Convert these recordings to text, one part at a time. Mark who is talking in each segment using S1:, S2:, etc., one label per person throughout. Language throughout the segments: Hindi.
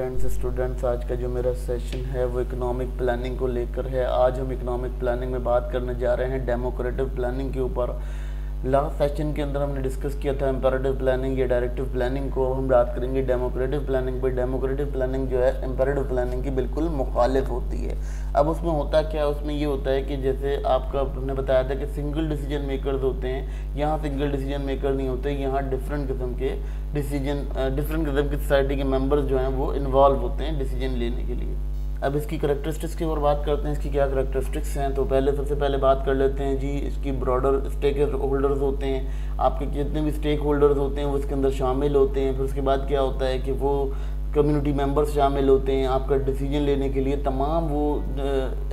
S1: स्टूडेंट्स आज का जो मेरा सेशन है वो इकोनॉमिक प्लानिंग को लेकर है। आज हम इकोनॉमिक प्लानिंग में बात करने जा रहे हैं डेमोक्रेटिव प्लानिंग के ऊपर। लास्ट सेशन के अंदर हमने डिस्कस किया था इम्पेरेटिव प्लानिंग या डायरेक्टिव प्लानिंग को। हम बात करेंगे डेमोक्रेटिव प्लानिंग पर। डेमोक्रेटिव प्लानिंग जो है इम्पेरेटिव प्लानिंग की बिल्कुल मुखालिफ होती है। अब उसमें होता क्या है, उसमें ये होता है कि जैसे आपका हमने बताया था कि सिंगल डिसीजन मेकर्स होते हैं, यहाँ सिंगल डिसीजन मेकर नहीं होते, यहाँ डिफरेंट किस्म के डिफरेंट किस्म की सोसाइटी के मेंबर्स जो हैं वो इन्वॉल्व होते हैं डिसीजन लेने के लिए। अब इसकी करैक्टरिस्टिक्स की ओर बात करते हैं, इसकी क्या करैक्टरिस्टिक्स हैं। तो सबसे पहले बात कर लेते हैं जी, इसकी ब्रॉडर स्टेक होल्डर्स होते हैं। आपके जितने भी स्टेक होल्डर्स होते हैं वो इसके अंदर शामिल होते हैं। फिर उसके बाद क्या होता है कि वो कम्युनिटी मेंबर्स शामिल होते हैं। आपका डिसीजन लेने के लिए तमाम वो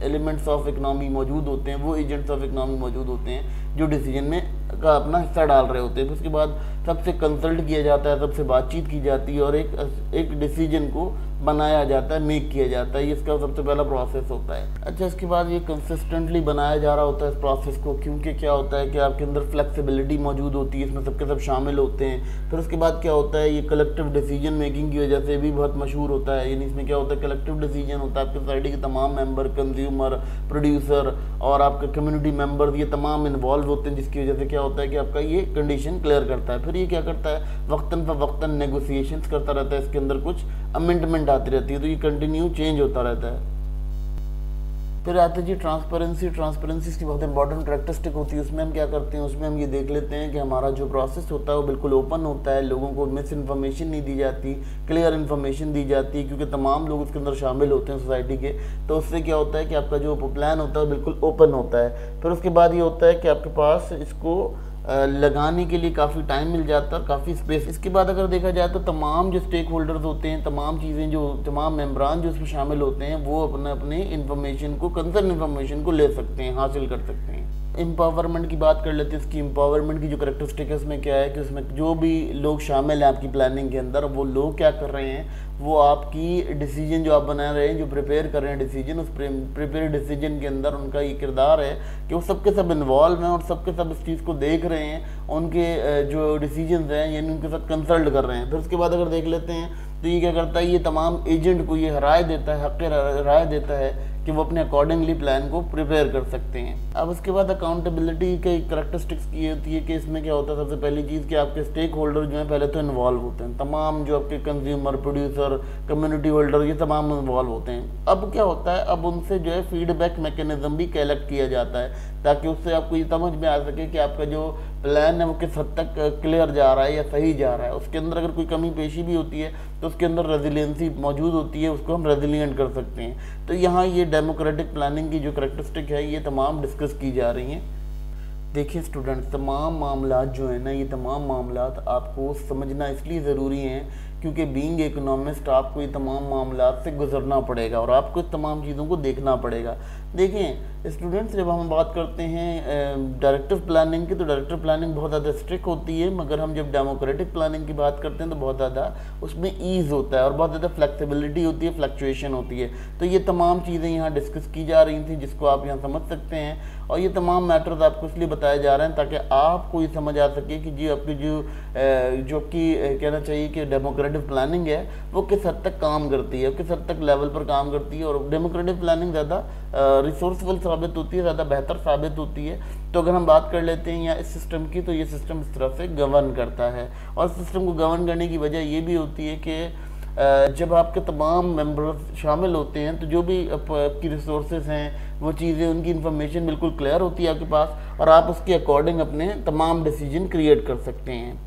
S1: एलिमेंट्स ऑफ इकनॉमी मौजूद होते हैं, वो एजेंट्स ऑफ इकनॉमी मौजूद होते हैं जो डिसीजन में का अपना हिस्सा डाल रहे होते हैं। फिर उसके बाद सबसे कंसल्ट किया जाता है, सबसे बातचीत की जाती है और एक डिसीजन को बनाया जाता है, मेक किया जाता है। ये इसका सबसे पहला प्रोसेस होता है। अच्छा, इसके बाद ये कंसिस्टेंटली बनाया जा रहा होता है इस प्रोसेस को, क्योंकि क्या होता है कि आपके अंदर फ्लेक्सिबिलिटी मौजूद होती है, इसमें सबके सब शामिल होते हैं। फिर उसके बाद क्या होता है, ये कलेक्टिव डिसीजन मेकिंग की वजह से भी बहुत मशहूर होता है। यानी इसमें क्या होता है, कलेक्टिव डिसीजन होता है, आपकी सोसाइटी के तमाम मेंबर, कंज्यूमर, प्रोड्यूसर और आपके कम्युनिटी मेंबर्स ये तमाम इन्वॉल्व होते हैं, जिसकी वजह से क्या होता है कि आपका ये कंडीशन क्लियर करता है। फिर ये क्या करता है, वक्तन पर वक्तन नेगोशिएशंस करता रहता है, इसके अंदर कुछ अमेंडमेंट आती रहती है, तो ये कंटिन्यू चेंज होता रहता है। फिर आते जी ट्रांसपेरेंसी की बहुत इंपॉर्टेंट करैक्टरिस्टिक होती है। उसमें हम क्या करते हैं, उसमें हम ये देख लेते हैं कि हमारा जो प्रोसेस होता है वो बिल्कुल ओपन होता है, लोगों को मिस इन्फॉर्मेशन नहीं दी जाती, क्लियर इन्फॉर्मेशन दी जाती है, क्योंकि तमाम लोग उसके अंदर शामिल होते हैं सोसाइटी के। तो उससे क्या होता है कि आपका जो प्लान होता है बिल्कुल ओपन होता है। फिर उसके बाद ये होता है कि आपके पास इसको लगाने के लिए काफ़ी टाइम मिल जाता है, काफ़ी स्पेस। इसके बाद अगर देखा जाए तो तमाम जो स्टेक होल्डर्स होते हैं, तमाम चीज़ें जो तमाम मेम्बरान जो इसमें शामिल होते हैं वो अपने इन्फॉर्मेशन को, कंसर्न इन्फॉर्मेशन को ले सकते हैं, हासिल कर सकते हैं। एम्पावरमेंट की बात कर लेते हैं। इसकी एम्पावरमेंट की जो करैक्टरिस्टिक है उसमें क्या है कि उसमें जो भी लोग शामिल हैं आपकी प्लानिंग के अंदर, वो लोग क्या कर रहे हैं, वो आपकी डिसीजन जो आप बना रहे हैं, जो प्रिपेयर कर रहे हैं डिसीजन, उस प्रिपेयर डिसीजन के अंदर उनका ये किरदार है कि वो सबके सब इन्वॉल्व हैं और सबके सब इस चीज़ को देख रहे हैं, उनके जो डिसीजन हैं यानी उनके साथ कंसल्ट कर रहे हैं। फिर उसके बाद अगर देख लेते हैं तो ये क्या करता है, ये तमाम एजेंट को ये राय देता है, हक़ राय देता है कि वो अपने अकॉर्डिंगली प्लान को प्रिपेयर कर सकते हैं। अब उसके बाद अकाउंटेबिलिटी के करैक्टरिस्टिक्स की होती है कि इसमें क्या होता है, सबसे पहली चीज़ कि आपके स्टेक होल्डर जो हैं पहले तो इन्वॉल्व होते हैं, तमाम जो आपके कंज्यूमर, प्रोड्यूसर, कम्युनिटी होल्डर ये तमाम इन्वॉल्व होते हैं। अब क्या होता है, अब उनसे जो है फीडबैक मैकेनिज्म भी कलेक्ट किया जाता है, ताकि उससे आपको ये समझ में आ सके कि आपका जो प्लान है वो किस हद तक क्लियर जा रहा है या सही जा रहा है। उसके अंदर अगर कोई कमी पेशी भी होती है तो उसके अंदर रेजिलियंसी मौजूद होती है, उसको हम रेजिलियंट कर सकते हैं। तो यहाँ ये डेमोक्रेटिक प्लानिंग की जो करैक्टरिस्टिक है ये तमाम डिस्कस की जा रही हैं। देखिए स्टूडेंट्स, तमाम मामलात जो है ना, ये तमाम मामलात आपको समझना इसलिए ज़रूरी हैं क्योंकि बीइंग इकोनॉमिस्ट आपको ये तमाम मामलात से गुजरना पड़ेगा और आपको इस तमाम चीज़ों को देखना पड़ेगा। देखें स्टूडेंट्स, जब हम बात करते हैं डायरेक्टिव प्लानिंग की, तो डायरेक्टिव प्लानिंग बहुत ज़्यादा स्ट्रिक्ट होती है, मगर हम जब डेमोक्रेटिक प्लानिंग की बात करते हैं तो बहुत ज़्यादा उसमें ईज़ होता है और बहुत ज़्यादा फ्लेक्सिबिलिटी होती है, फ्लक्चुएशन होती है। तो ये तमाम चीज़ें यहाँ डिस्कस की जा रही थी, जिसको आप यहाँ समझ सकते हैं। और ये तमाम मैटर्स आपको इसलिए बताए जा रहे हैं ताकि आपको ये समझ आ सके कि जी आपकी जो कि कहना चाहिए कि डेमोक्रेटिव प्लानिंग है वो किस हद तक काम करती है, किस हद तक लेवल पर काम करती है। और डेमोक्रेटिव प्लानिंग ज़्यादा रिसोर्सफुल साबित होती है, ज़्यादा बेहतर साबित होती है। तो अगर हम बात कर लेते हैं यहाँ इस सिस्टम की, तो ये सिस्टम इस तरह से गवर्न करता है। और सिस्टम को गवर्न करने की वजह ये भी होती है कि जब आपके तमाम मेंबर्स शामिल होते हैं तो जो भी आपकी रिसोर्सेज हैं, वो चीज़ें, उनकी इन्फॉर्मेशन बिल्कुल क्लियर होती है आपके पास और आप उसके अकॉर्डिंग अपने तमाम डिसीजन क्रिएट कर सकते हैं।